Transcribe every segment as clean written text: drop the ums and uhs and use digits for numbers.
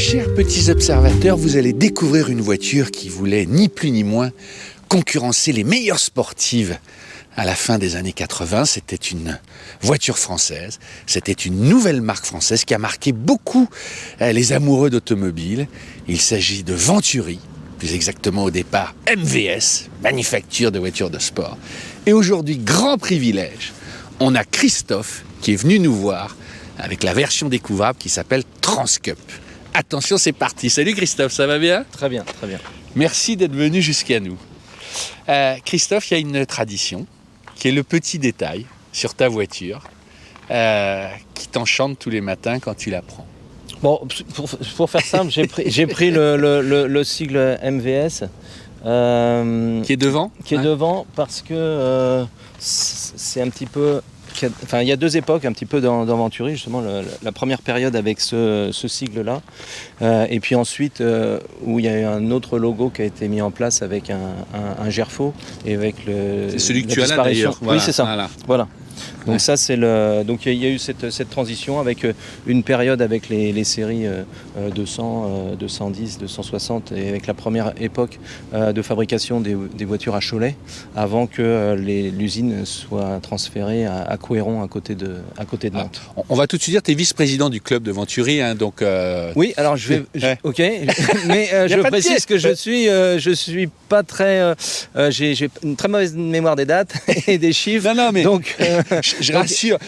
Chers petits observateurs, vous allez découvrir une voiture qui voulait ni plus ni moins concurrencer les meilleures sportives à la fin des années 80. C'était une voiture française, c'était une nouvelle marque française qui a marqué beaucoup les amoureux d'automobile. Il s'agit de Venturi, plus exactement au départ MVS, manufacture de voitures de sport. Et aujourd'hui, grand privilège, on a Christophe qui est venu nous voir avec la version découvrable qui s'appelle Transcup. Attention, c'est parti. Salut Christophe, ça va bien ? Très bien, très bien. Merci d'être venu jusqu'à nous. Christophe, il y a une tradition qui est le petit détail sur ta voiture qui t'enchante tous les matins quand tu la prends. Bon, pour faire simple, j'ai pris le sigle MVS. Qui est devant ? Qui est devant parce que c'est un petit peu... Enfin, il y a deux époques un petit peu dans Venturi, justement la première période avec ce sigle-là, et puis ensuite où il y a eu un autre logo qui a été mis en place avec un Gerfo et avec le. C'est celui que tu as là d'ailleurs. Voilà, oui, c'est ça. Voilà. Donc ouais. Ça c'est donc il y a eu cette transition avec une période avec les séries 200, 210, 260 et avec la première époque de fabrication des voitures à Cholet avant que l'usine soit transférée à Couéron à côté de Nantes. On va tout de suite dire, tu es vice-président du club de Venturi, hein, donc. Oui, alors ok, mais je précise que je suis pas très, j'ai une très mauvaise mémoire des dates et des chiffres. Non, mais donc. Je rassure,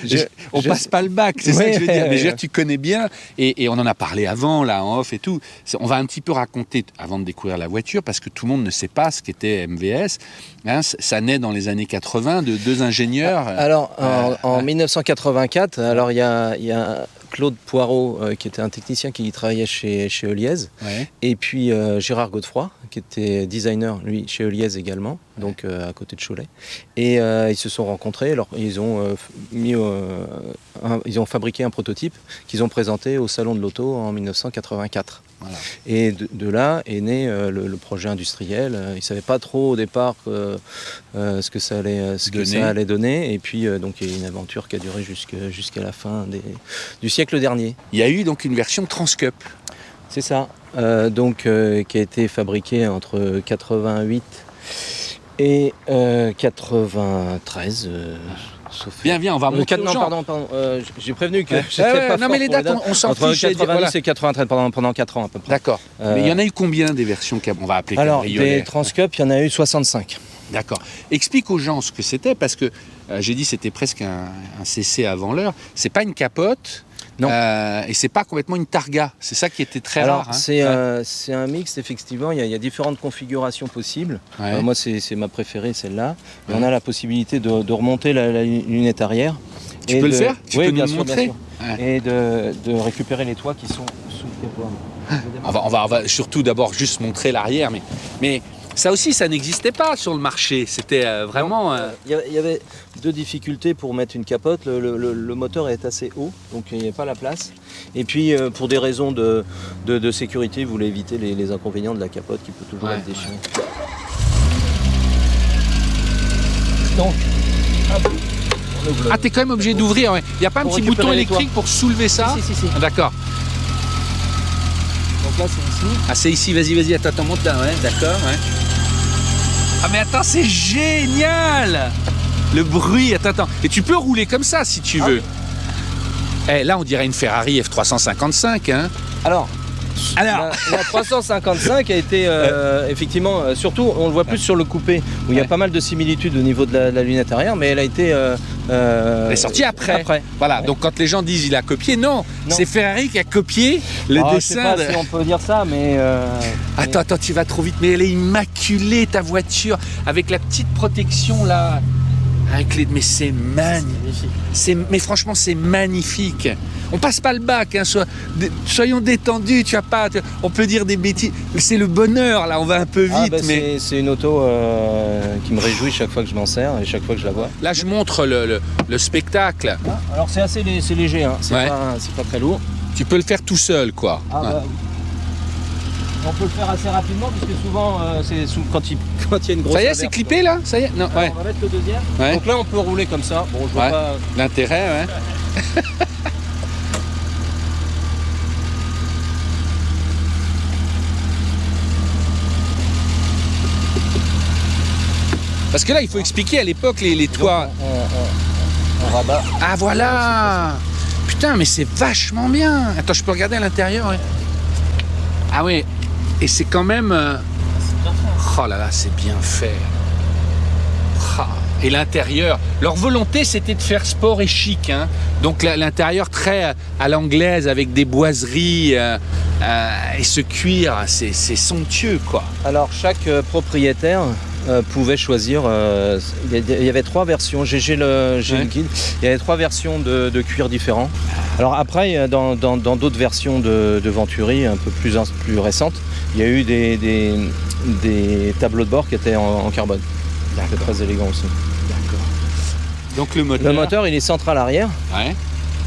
on passe pas le bac, c'est ça que je veux dire. Mais je veux dire, tu connais bien, et on en a parlé avant, là, en off et tout. On va un petit peu raconter, avant de découvrir la voiture, parce que tout le monde ne sait pas ce qu'était MVS. Hein, ça naît dans les années 80 de deux ingénieurs. Alors, en 1984, alors il y a Claude Poirot, qui était un technicien qui travaillait chez Heuliez, ouais. Et puis Gérard Godefroy, qui était designer, lui, chez Heuliez également, donc à côté de Cholet. Et ils se sont rencontrés, alors ils ont fabriqué un prototype qu'ils ont présenté au Salon de l'Auto en 1984. Voilà. Et de là est né le projet industriel. Ils ne savaient pas trop au départ ce que ça allait donner. Et puis donc il y a une aventure qui a duré jusqu'à la fin du siècle dernier. Il y a eu donc une version Transcup. C'est ça. Qui a été fabriquée entre 88 et 93. Viens, on va monter aux gens. Pardon, j'ai prévenu que j'étais pas non, mais les dates, on s'en fiche. Entre 90 et 93, pendant 4 ans à peu près. D'accord. Mais il y en a eu combien des versions on va appeler alors, cabriolet? Des Transcup, il y en a eu 65. D'accord. Explique aux gens ce que c'était, parce que j'ai dit c'était presque un CC avant l'heure. C'est pas une capote. Non. Et c'est pas complètement une targa, c'est ça qui était très rare. Hein. C'est un mix, effectivement, il y a différentes configurations possibles. Ouais. Moi, c'est ma préférée, celle-là. Ouais. On a la possibilité de remonter la lunette arrière. Tu peux le faire ? Tu peux nous montrer ? Ouais. Et de récupérer les toits qui sont sous le capot. On va surtout d'abord juste montrer l'arrière, mais ça aussi, ça n'existait pas sur le marché. C'était vraiment... Il y avait deux difficultés pour mettre une capote. Le moteur est assez haut, donc il n'y a pas la place. Et puis, pour des raisons de sécurité, vous voulez éviter les inconvénients de la capote qui peut toujours être déchirée. Donc, t'es quand même obligé d'ouvrir. Il n'y a pas un petit bouton électrique pour soulever ça ? Si. Ah, d'accord. Donc là, c'est ici. Ah, c'est ici, vas-y, attends, monte là, ouais, d'accord, ouais. Ah, mais attends, c'est génial ! Le bruit, attends. Et tu peux rouler comme ça, si tu veux. Là, on dirait une Ferrari F355, hein. Alors la 355 a été effectivement, surtout on le voit plus sur le coupé où il y a pas mal de similitudes au niveau de la lunette arrière, mais elle a été elle est sortie après. Voilà, donc quand les gens disent il a copié, non. C'est Ferrari qui a copié le dessin. Je sais pas si on peut dire ça, mais attends, tu vas trop vite, mais elle est immaculée ta voiture avec la petite protection là. Mais c'est magnifique. Mais franchement, c'est magnifique. On passe pas le bac, hein, soyons détendus. On peut dire des bêtises. C'est le bonheur là. On va un peu vite, mais c'est une auto qui me réjouit chaque fois que je m'en sers et chaque fois que je la vois. Là, je montre le spectacle. Alors c'est assez léger, hein. C'est pas très lourd. Tu peux le faire tout seul, quoi. On peut le faire assez rapidement parce que souvent quand il y a une grosse. Ça y est, c'est clippé là. Ça y est. Non. Alors, on va mettre le deuxième. Ouais. Donc là, on peut rouler comme ça. Bon, je vois pas l'intérêt, ouais. Parce que là, il faut expliquer à l'époque les toits. On rabat. Ah voilà. Putain, mais c'est vachement bien. Attends, je peux regarder à l'intérieur, ouais. Ah oui, et c'est quand même... Oh là là, c'est bien fait. Ah. Et l'intérieur, leur volonté c'était de faire sport et chic, hein. Donc l'intérieur très à l'anglaise avec des boiseries et ce cuir, c'est somptueux quoi. Alors chaque propriétaire pouvait choisir, il y avait 3 versions, j'ai le guide, il y avait 3 versions de cuir différents. Alors après, dans d'autres versions de Venturi un peu plus récentes, il y a eu des tableaux de bord qui étaient en carbone. C'est très élégant aussi. D'accord. Donc le moteur, il est central arrière. Ouais.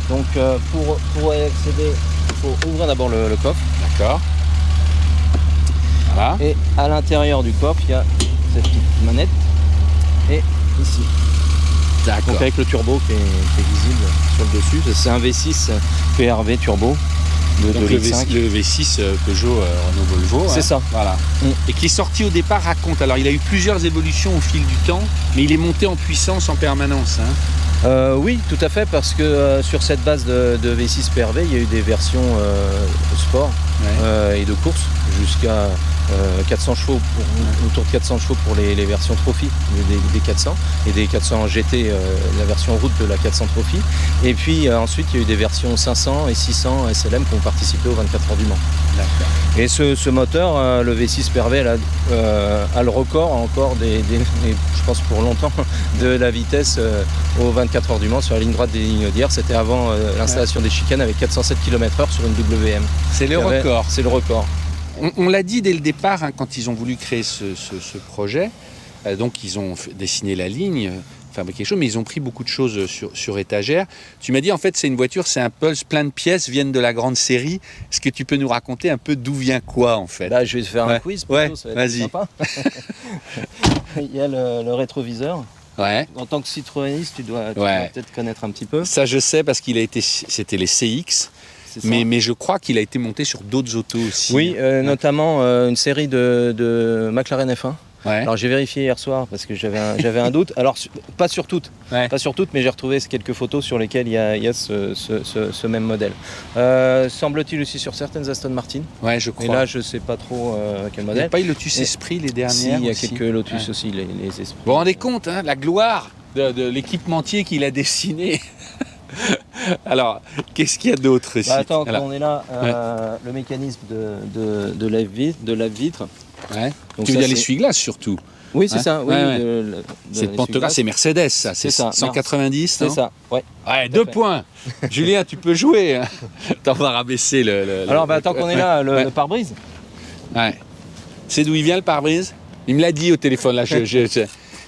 Donc pour y accéder, il faut ouvrir d'abord le coffre. D'accord. Voilà. Et à l'intérieur du coffre, il y a cette petite manette. Et ici. D'accord. Donc avec le turbo qui est visible sur le dessus. C'est un V6 PRV turbo. Donc le V6 Peugeot Renault Volvo. C'est ça. Voilà. Et qui est sorti au départ, raconte. Alors il a eu plusieurs évolutions au fil du temps, mais il est monté en puissance en permanence. Hein. Oui, tout à fait, parce que sur cette base de V6 PRV, il y a eu des versions sport et de course jusqu'à 400 chevaux, autour de 400 chevaux pour les versions Trophy des 400 et des 400 GT, la version route de la 400 Trophy. Et puis ensuite, il y a eu des versions 500 et 600 SLM qui ont participé aux 24 heures du Mans. D'accord. Et ce moteur, le V6 PRV, a le record encore, je pense pour longtemps, de la vitesse aux 24 heures du Mans sur la ligne droite des lignes d'hier. C'était avant l'installation des chicanes avec 407 km/h sur une WM. C'est le record. C'est le record. On l'a dit dès le départ, hein, quand ils ont voulu créer ce projet, donc ils ont dessiné la ligne, fabriqué quelque chose, mais ils ont pris beaucoup de choses sur étagère. Tu m'as dit en fait c'est une voiture, c'est un Pulse, plein de pièces viennent de la grande série. Est-ce que tu peux nous raconter un peu d'où vient quoi en fait? Là, je vais te faire un quiz. Vas-y. Sympa. Il y a le rétroviseur. Ouais. En tant que citroëniste, tu dois peut-être connaître un petit peu. Ça je sais parce c'était les CX. Mais je crois qu'il a été monté sur d'autres autos aussi. Oui, notamment une série de McLaren F1. Ouais. Alors j'ai vérifié hier soir parce que j'avais un doute. Alors pas sur toutes, mais j'ai retrouvé quelques photos sur lesquelles il y a ce même modèle. Semble-t-il aussi sur certaines Aston Martin. Ouais, je crois. Et là, je sais pas trop quel modèle. Il n'y a pas eu Lotus Esprit les dernières. Si, il y a quelques Lotus aussi, les Esprits. Vous vous rendez compte, hein, la gloire de l'équipementier qu'il a dessiné. Alors, qu'est-ce qu'il y a d'autre ici? Attends, quand on est là, le mécanisme de lave-vitre. Ouais. Donc tu veux dire l'essuie-glace surtout? Oui, c'est ça. Oui, c'est Pantera, c'est Mercedes, ça. C'est ça. 190, c'est ça. Ouais. 2 points. Julien, tu peux jouer. Hein. T'en vas rabaisser le. Alors, tant qu'on est là, le pare-brise. Ouais. C'est d'où il vient le pare-brise? Il me l'a dit au téléphone là.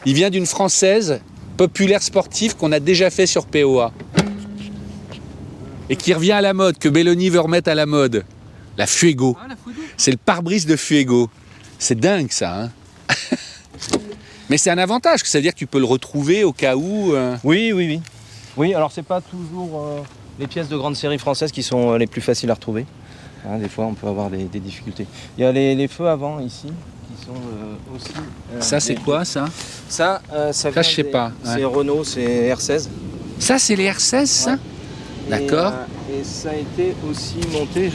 Il vient d'une française populaire sportive qu'on a déjà fait sur POA. Et qui revient à la mode, que Belloni veut remettre à la mode. La Fuego. C'est le pare-brise de Fuego. C'est dingue ça. Hein. Mais c'est un avantage, c'est-à-dire que tu peux le retrouver au cas où. Oui, alors c'est pas toujours les pièces de grande série françaises qui sont les plus faciles à retrouver. Hein, des fois on peut avoir des difficultés. Il y a les feux avant ici qui sont aussi. Ça c'est quoi ça? Ça je sais pas. C'est Renault, c'est R16. Ça c'est les R16 ça? D'accord. Et ça a été aussi monté,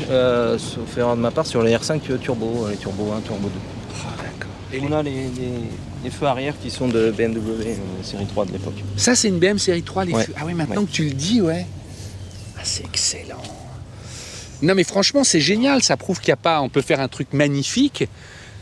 sauf erreur de ma part, sur les R5 turbo, les turbo 1, turbo 2. Oh, d'accord. Et on a les feux arrière qui sont de BMW série 3 de l'époque. Ça c'est une BM série 3 les feux. Ah oui, maintenant que tu le dis, Ah, c'est excellent. Non mais franchement c'est génial, ça prouve qu'il y a pas, on peut faire un truc magnifique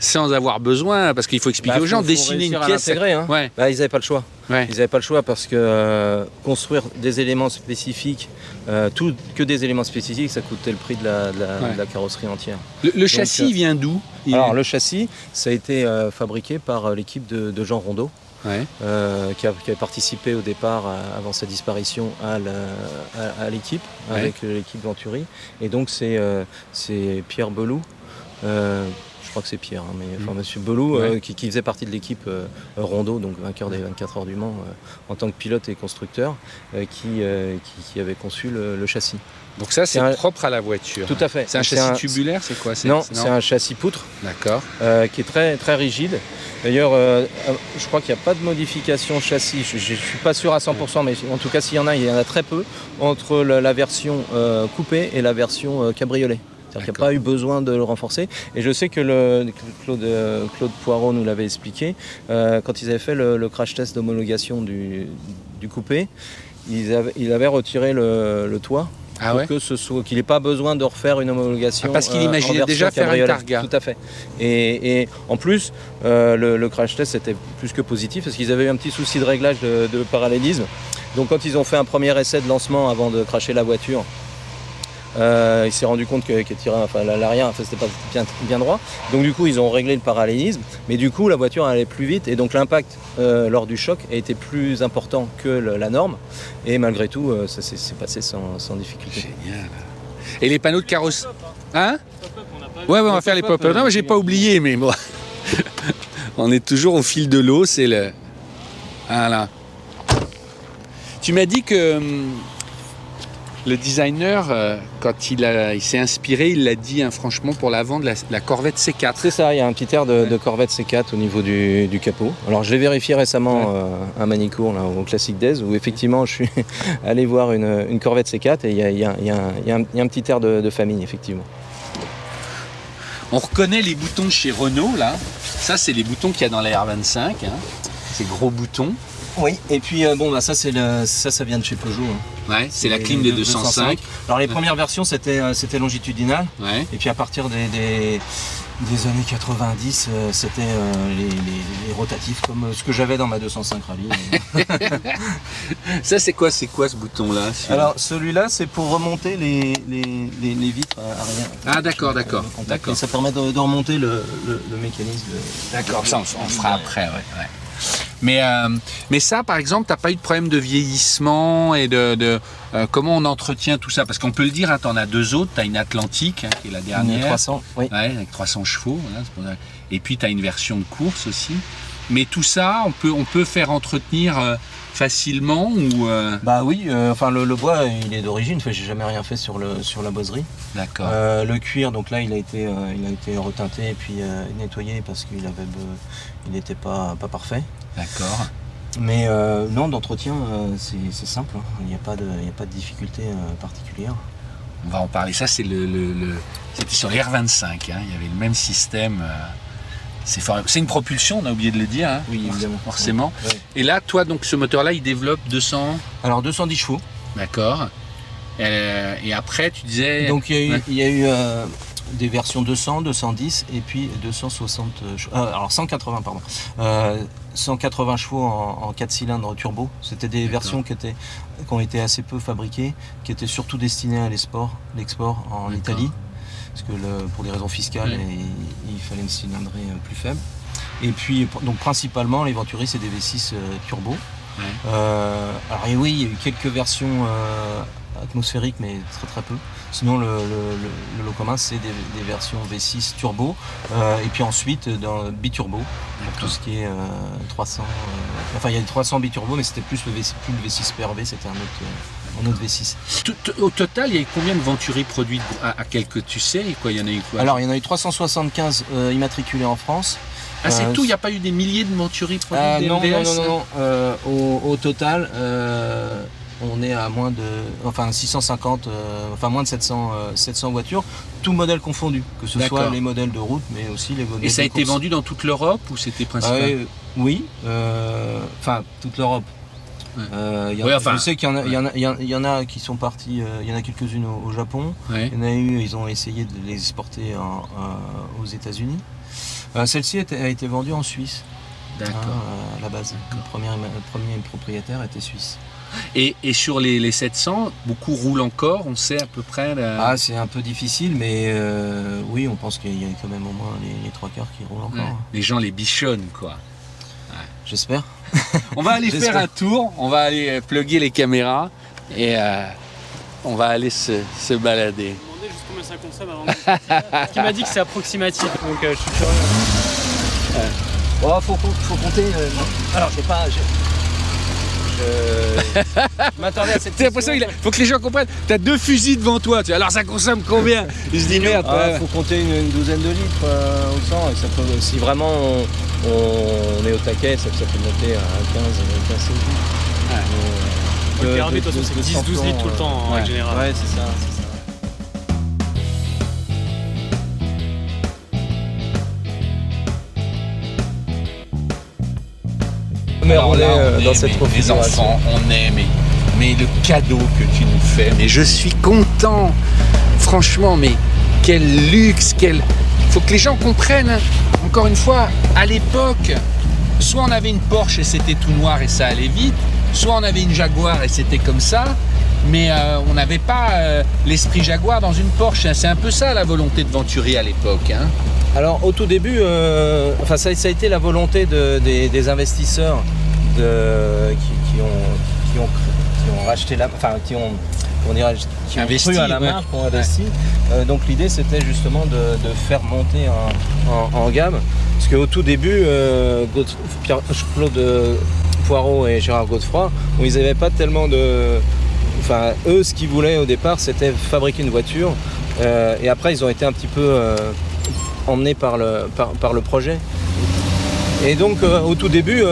sans avoir besoin, parce qu'il faut expliquer aux gens, dessiner une pièce. Hein. Ils n'avaient pas le choix. Ils n'avaient pas le choix parce que construire des éléments spécifiques, que des éléments spécifiques, ça coûtait le prix de la carrosserie entière. Le châssis vient d'où? Alors le châssis, ça a été fabriqué par l'équipe de Jean Rondeau, qui avait participé au départ, avant sa disparition, à l'équipe, avec l'équipe Venturi. Et donc c'est Pierre Belou. Je je crois que c'est Pierre, hein, mais enfin, Monsieur Belou, qui faisait partie de l'équipe Rondeau, donc vainqueur des 24 heures du Mans en tant que pilote et constructeur, qui avait conçu le châssis. Donc ça, c'est propre à la voiture. Tout à fait. C'est un châssis tubulaire, c'est quoi? Non, c'est un châssis poutre. D'accord. Qui est très, très rigide. D'ailleurs, je crois qu'il n'y a pas de modification châssis. Je ne suis pas sûr à 100%, mais en tout cas, s'il y en a très peu entre la version coupée et la version cabriolet. C'est-à-dire qu'il n'y a pas eu besoin de le renforcer. Et je sais que Claude Poirot nous l'avait expliqué, quand ils avaient fait le crash test d'homologation du coupé, il avait retiré le toit. Ah ouais. Qu'il n'ait pas besoin de refaire une homologation. Parce qu'il imaginait déjà faire un Targa. Tout à fait. Et en plus, le crash test était plus que positif parce qu'ils avaient eu un petit souci de réglage de parallélisme. Donc quand ils ont fait un premier essai de lancement avant de crasher la voiture, il s'est rendu compte que l'arrière c'était pas bien droit. Donc du coup ils ont réglé le parallélisme, mais du coup la voiture allait plus vite et donc l'impact lors du choc a été plus important que la norme. Et malgré tout ça s'est passé sans difficulté. Génial. Et les panneaux de carrosse, hein? Ouais, on va faire les pop-up. Non, mais j'ai pas oublié, mais bon. On est toujours au fil de l'eau, c'est le. Voilà. Tu m'as dit que le designer, quand il s'est inspiré, il l'a dit franchement pour l'avant de la Corvette C4. C'est ça, il y a un petit air de Corvette C4 au niveau du capot. Alors je l'ai vérifié récemment à Manicourt, là, au Classic Days, où effectivement je suis allé voir une Corvette C4 et il y a un petit air de famille, effectivement. On reconnaît les boutons chez Renault, là. Ça, c'est les boutons qu'il y a dans la R25, hein. Ces gros boutons. Oui, et puis ça vient de chez Peugeot. Hein. Ouais, c'est la clim des 205. Alors les premières versions c'était longitudinal, et puis à partir des années 90 c'était les rotatifs comme ce que j'avais dans ma 205 Rallye. Ça c'est quoi ce bouton là? Alors celui-là c'est pour remonter les vitres arrière. Ah d'accord. Et ça permet de remonter le mécanisme. D'accord, ça on fera après, ouais. Mais ça, par exemple, t'as pas eu de problème de vieillissement et de comment on entretient tout ça? Parce qu'on peut le dire, hein, t'en as deux autres. T'as une Atlantique, hein, qui est la dernière. Une 300, oui. Ouais, avec 300 chevaux. Voilà, et puis t'as une version de course aussi. Mais tout ça, on peut faire entretenir facilement ou Bah oui, le bois il est d'origine, j'ai jamais rien fait sur la boiserie. D'accord. Le cuir, donc là il a été reteinté et puis nettoyé parce qu'il n'était pas parfait. D'accord. Mais non, d'entretien c'est simple, hein. Il n'y a pas de difficulté particulière. On va en parler. Ça c'est c'était sur les R25, hein. Il y avait le même système. C'est une propulsion, on a oublié de le dire, hein. Oui, évidemment. Forcément. Ouais. Et là, toi, donc ce moteur-là, il développe 200. Alors 210 chevaux. D'accord. Et après, tu disais. Donc il y a eu des versions 200, 210 et puis 260 chevaux. Alors 180, pardon. 180 chevaux en 4 cylindres turbo. C'était des versions qui ont été assez peu fabriquées, qui étaient surtout destinées à l'export en Italie. Parce que pour des raisons fiscales, il fallait une cylindrée plus faible. Et puis, donc principalement, les Venturi, c'est des V6 turbo. Ouais. Alors oui, il y a eu quelques versions atmosphériques, mais très très peu. Sinon, le lot commun, c'est des versions V6 turbo. Et puis ensuite, dans biturbo, pour tout ce qui est 300. Il y a 300 biturbo, mais c'était plus le V6 PRV, c'était un autre V6. Au total, il y a eu combien de Venturi produits à quelques, tu sais quoi, il y en a eu quoi? Alors, il y en a eu 375 immatriculés en France. Ah, c'est tout? Il n'y a pas eu des milliers de Venturi produits non. Au total, on est à moins de 650, moins de 700 voitures, tout modèle confondu, que ce soit les modèles de route, mais aussi les modèles de course. Et ça a été vendu dans toute l'Europe ou c'était principalement Oui, toute l'Europe. Ouais. Je sais qu'il y en a qui sont partis, il y en a quelques-unes au Japon, il y en a eu, ils ont essayé de les exporter aux États-Unis. Celle-ci a été vendue en Suisse. D'accord. À la base. Le premier propriétaire était suisse. Et sur les 700, beaucoup roulent encore, on sait à peu près c'est un peu difficile, mais oui, on pense qu'il y a quand même au moins les 3 quarts qui roulent encore. Ouais. Les gens les bichonnent, quoi. Ouais. J'espère. On va aller faire un tour, on va aller plugger les caméras et on va aller se balader. Je me demandais juste combien sa consomme avant de partir. Il m'a dit que c'est approximatif, donc je suis curieux. Oh, faut compter. Alors, j'ai pas. Je m'attendais à cette T'as l'impression qu'il faut que les gens comprennent. T'as 2 fusils devant toi. Alors ça consomme combien? Je dis merde. Faut compter une douzaine de litres au 100. Et ça peut, si vraiment on est au taquet, ça peut monter à 15-16 litres. Le PRB, de toute façon, c'est 10-12 litres tout le temps en général. Ouais, c'est ça. Alors là, on dans est, cette les enfants, on est, mais le cadeau que tu nous fais, mais je suis content, franchement, mais quel luxe, faut que les gens comprennent, encore une fois, à l'époque, soit on avait une Porsche et c'était tout noir et ça allait vite, soit on avait une Jaguar et c'était comme ça, mais on n'avait pas l'esprit Jaguar dans une Porsche, c'est un peu ça la volonté de Venturi à l'époque. Hein. Alors au tout début, ça a été la volonté des investisseurs qui ont racheté qui ont investi, cru à la marque, qui ont investi. Donc l'idée c'était justement de faire monter en gamme. Parce qu'au tout début, Claude Poirot et Gérard Godefroy, ils n'avaient pas tellement de... Enfin, eux, ce qu'ils voulaient au départ, c'était fabriquer une voiture. Et après, ils ont été un petit peu emmenés par le projet. Et donc, au tout début,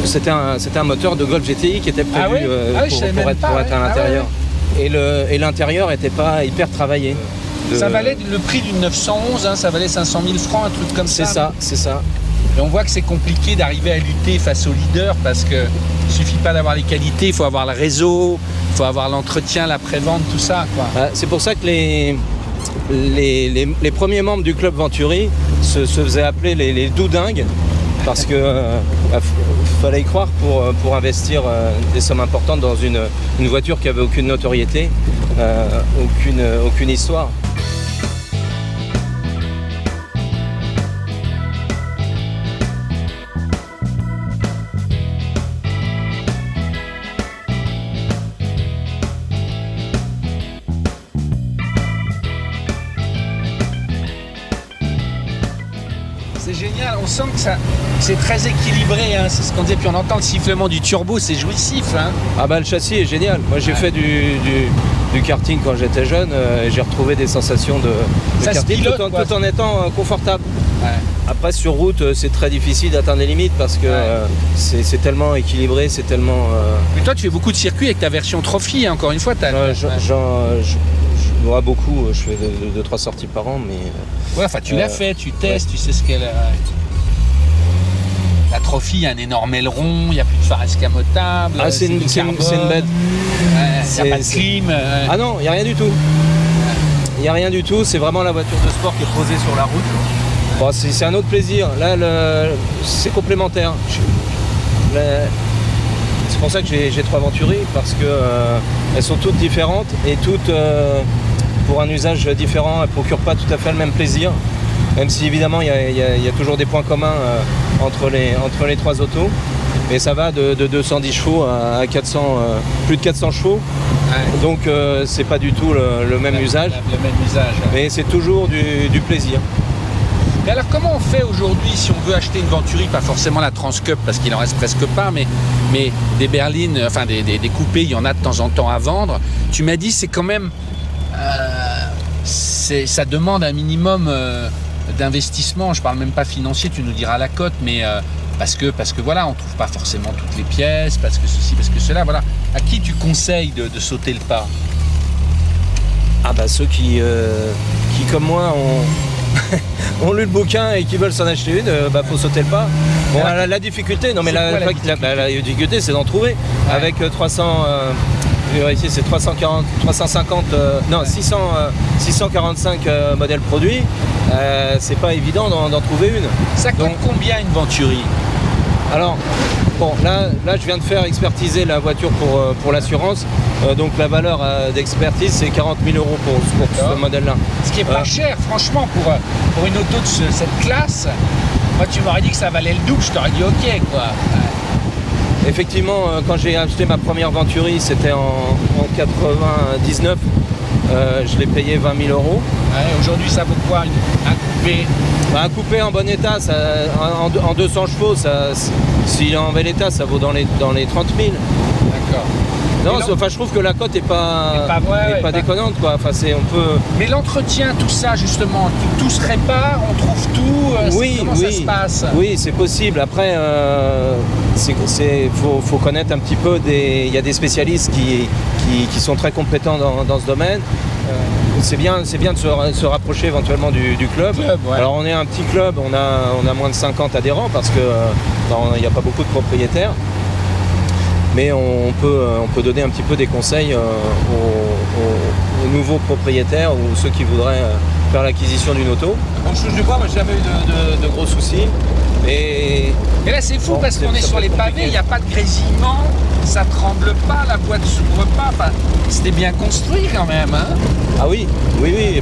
c'était un moteur de Golf GTI qui était prévu pour être à l'intérieur. Et l'intérieur n'était pas hyper travaillé. Ça valait le prix d'une 911, hein, ça valait 500 000 francs, un truc comme ça. C'est ça. Et on voit que c'est compliqué d'arriver à lutter face aux leaders parce que il suffit pas d'avoir les qualités, il faut avoir le réseau, il faut avoir l'entretien, la prévente, tout ça, quoi. C'est pour ça que les premiers membres du club Venturi se faisaient appeler les doudingues parce que fallait y croire pour investir des sommes importantes dans une voiture qui avait aucune notoriété, aucune histoire. C'est génial, on sent que c'est très équilibré, hein, c'est ce qu'on disait, puis on entend le sifflement du turbo, c'est jouissif. Hein. Ah bah le châssis est génial, moi j'ai fait du karting quand j'étais jeune, et j'ai retrouvé des sensations de karting pilote, tout en étant confortable. Ouais. Après sur route c'est très difficile d'atteindre les limites parce que c'est tellement équilibré, c'est tellement... Mais toi tu fais beaucoup de circuits avec ta version Trophy, hein, encore une fois. Je vois beaucoup, je fais 2-3 sorties par an, mais... Ouais, enfin tu l'as fait, tu testes, tu sais ce qu'elle a... La Trophy, il y a un énorme aileron, il n'y a plus de phare escamotable. Ah, c'est une bête. Il n'y a pas de clim. Ah non, il n'y a rien du tout. Il n'y a rien du tout, c'est vraiment la voiture de sport qui est posée sur la route. Bon, c'est un autre plaisir. Là, c'est complémentaire. C'est pour ça que j'ai 3 Venturi, parce que elles sont toutes différentes et toutes pour un usage différent. Elles ne procurent pas tout à fait le même plaisir, même si évidemment il y a toujours des points communs entre les 3 autos. Mais ça va de 210 chevaux à 400, plus de 400 chevaux. Ouais. Donc c'est pas du tout le même usage. Le même usage. Mais c'est toujours du plaisir. Mais alors comment on fait aujourd'hui si on veut acheter une Venturi, pas forcément la Transcup parce qu'il en reste presque pas, mais des berlines, enfin des coupés, il y en a de temps en temps à vendre. Tu m'as dit c'est quand même, ça demande un minimum d'investissement. Je parle même pas financier, tu nous diras la cote, mais parce que voilà, on trouve pas forcément toutes les pièces, parce que ceci, parce que cela, voilà. À qui tu conseilles de sauter le pas? Ah bah ceux qui comme moi ont lu le bouquin et qui veulent s'en acheter une, faut sauter le pas. Bon, la difficulté, non mais la difficulté c'est d'en trouver. Ouais. Avec 300, ici c'est 645 modèles produits, c'est pas évident d'en trouver une. Ça coûte combien une Venturi? Alors, bon, là je viens de faire expertiser la voiture pour l'assurance. Donc la valeur d'expertise c'est 40 000 € pour ce modèle-là. Ce qui est pas cher, franchement, pour une auto de cette classe. Moi tu m'aurais dit que ça valait le double, je t'aurais dit ok quoi. Ouais. Effectivement, quand j'ai acheté ma première Venturi, c'était en 99. je l'ai payé 20 000 euros. Ouais, aujourd'hui, ça vaut quoi un coupé? Un coupé en bon état, en 200 chevaux, s'il est en bel état, ça vaut dans les 30 000. D'accord. Non, enfin, je trouve que la cote n'est pas déconnante, quoi. Enfin, on peut... Mais l'entretien, tout ça, justement, tout se répare, on trouve tout. Comment ça se passe? Oui, c'est possible. Après, faut connaître un petit peu il y a des spécialistes qui sont très compétents dans ce domaine. C'est bien de se rapprocher éventuellement du club. Ouais. Alors, on est un petit club, on a moins de 50 adhérents parce que il n'y a pas beaucoup de propriétaires. Mais on peut donner un petit peu des conseils aux nouveaux propriétaires ou ceux qui voudraient faire l'acquisition d'une auto. On touche du bois, moi j'ai jamais eu de gros soucis. Mais là c'est fou parce qu'on est sur les pavés, il n'y a pas de grésillement, ça ne tremble pas, la boîte ne s'ouvre pas. Enfin, c'était bien construit quand même. Hein. Ah oui,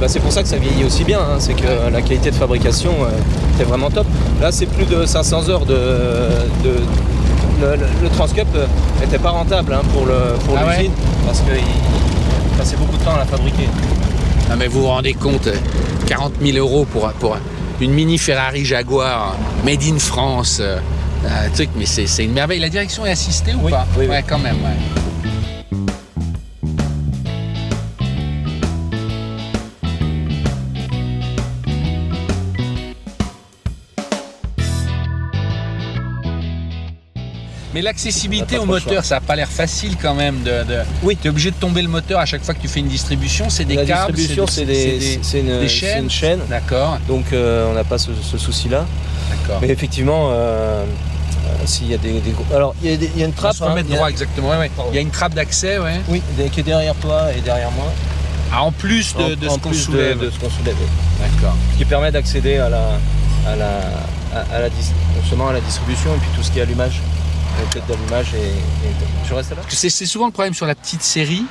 bah c'est pour ça que ça vieillit aussi bien. Hein. C'est que la qualité de fabrication était vraiment top. Là c'est plus de 500 heures le Transcup n'était pas rentable pour l'usine parce qu'il passait beaucoup de temps à la fabriquer. Ah mais vous vous rendez compte, 40 000 euros pour une mini Ferrari Jaguar made in France, truc, mais c'est une merveille. La direction est assistée ou pas? Oui, ouais, quand même. Ouais. Mais l'accessibilité au moteur, ça n'a pas l'air facile quand même. Oui. Tu es obligé de tomber le moteur à chaque fois que tu fais une distribution. C'est des câbles. La distribution, c'est une chaîne. D'accord. Donc on n'a pas ce souci-là. D'accord. Mais effectivement, s'il y a des alors il y a une trappe. On va se remettre droit, exactement. Ouais. Il y a une trappe d'accès, ouais. Oui, qui est derrière toi et derrière moi. Ah, en plus de ce qu'on soulève. De ce qu'on soulève. D'accord. Ce qui permet d'accéder à la distribution et puis tout ce qui est allumage. Tête d'allumage et je reste là. C'est souvent le problème sur la petite série.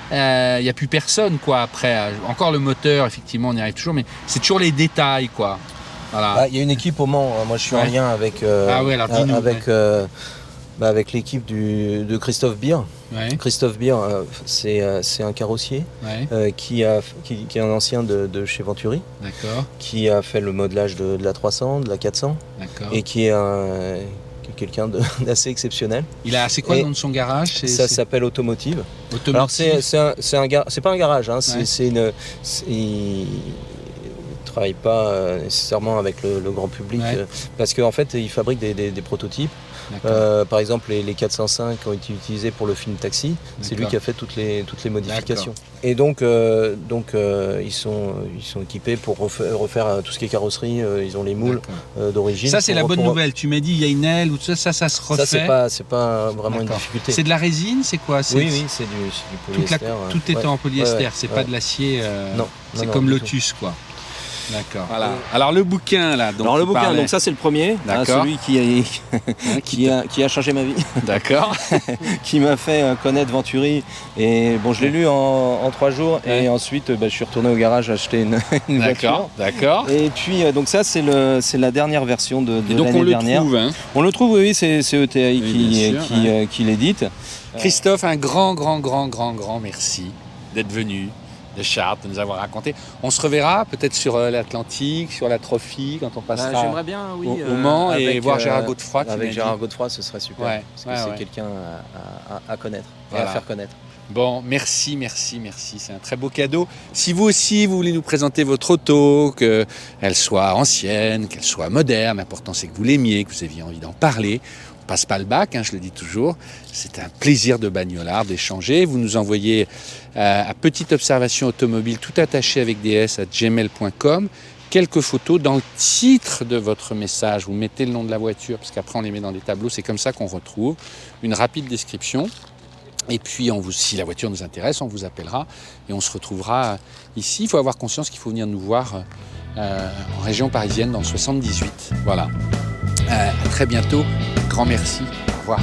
Il n'y a plus personne quoi après. Encore le moteur, effectivement, on y arrive toujours, mais c'est toujours les détails quoi. Voilà. Il y a une équipe au Mans. Moi, je suis en lien avec avec l'équipe de Christophe Beer. Ouais. Christophe Beer, c'est un carrossier qui est un ancien de chez Venturi. D'accord. Qui a fait le modelage de la 300, de la 400. D'accord. Et qui est quelqu'un d'assez exceptionnel. C'est quoi le nom de son garage? Ça s'appelle Automotive. Alors c'est pas un garage, hein, il travaille pas nécessairement avec le grand public parce qu'en fait il fabrique des prototypes. Par exemple les 405 ont été utilisés pour le film Taxi, c'est lui qui a fait toutes les modifications. Et donc ils sont équipés pour refaire tout ce qui est carrosserie, ils ont les moules d'origine. Ça c'est la bonne nouvelle, tu m'as dit il y a une aile ou tout ça se refait. Ça c'est pas vraiment une difficulté. C'est de la résine, c'est quoi? Oui, c'est du polyester. Tout est en polyester, c'est pas de l'acier, non, c'est comme Lotus quoi. D'accord. Voilà. Alors le bouquin là. Donc ça c'est le premier, celui qui a changé ma vie. D'accord. Qui m'a fait connaître Venturi. Et bon, je l'ai lu en 3 jours et ensuite je suis retourné au garage acheter une voiture. D'accord. Et puis donc ça c'est la dernière version de l'année dernière. Donc on le trouve. Hein. On le trouve, oui, c'est ETI qui l'édite. Christophe, un grand merci d'être venu. De Chartres, de nous avoir raconté. On se reverra peut-être sur l'Atlantique, sur la Trophy, quand on passera j'aimerais bien, au Mans et voir Gérard Godefroy. Avec Gérard Godefroy, ce serait super. Parce que c'est quelqu'un à connaître et à faire connaître. Bon, merci. C'est un très beau cadeau. Si vous aussi, vous voulez nous présenter votre auto, qu'elle soit ancienne, qu'elle soit moderne, l'important c'est que vous l'aimiez, que vous aviez envie d'en parler. Passe pas le bac, je le dis toujours. C'est un plaisir de bagnolard d'échanger. Vous nous envoyez à Petite Observation Automobile tout attaché avec des S @gmail.com quelques photos. Dans le titre de votre message, vous mettez le nom de la voiture parce qu'après on les met dans des tableaux. C'est comme ça qu'on retrouve une rapide description. Et puis si la voiture nous intéresse, on vous appellera et on se retrouvera ici. Il faut avoir conscience qu'il faut venir nous voir en région parisienne dans le 78. Voilà. À très bientôt. Grand merci. Au revoir.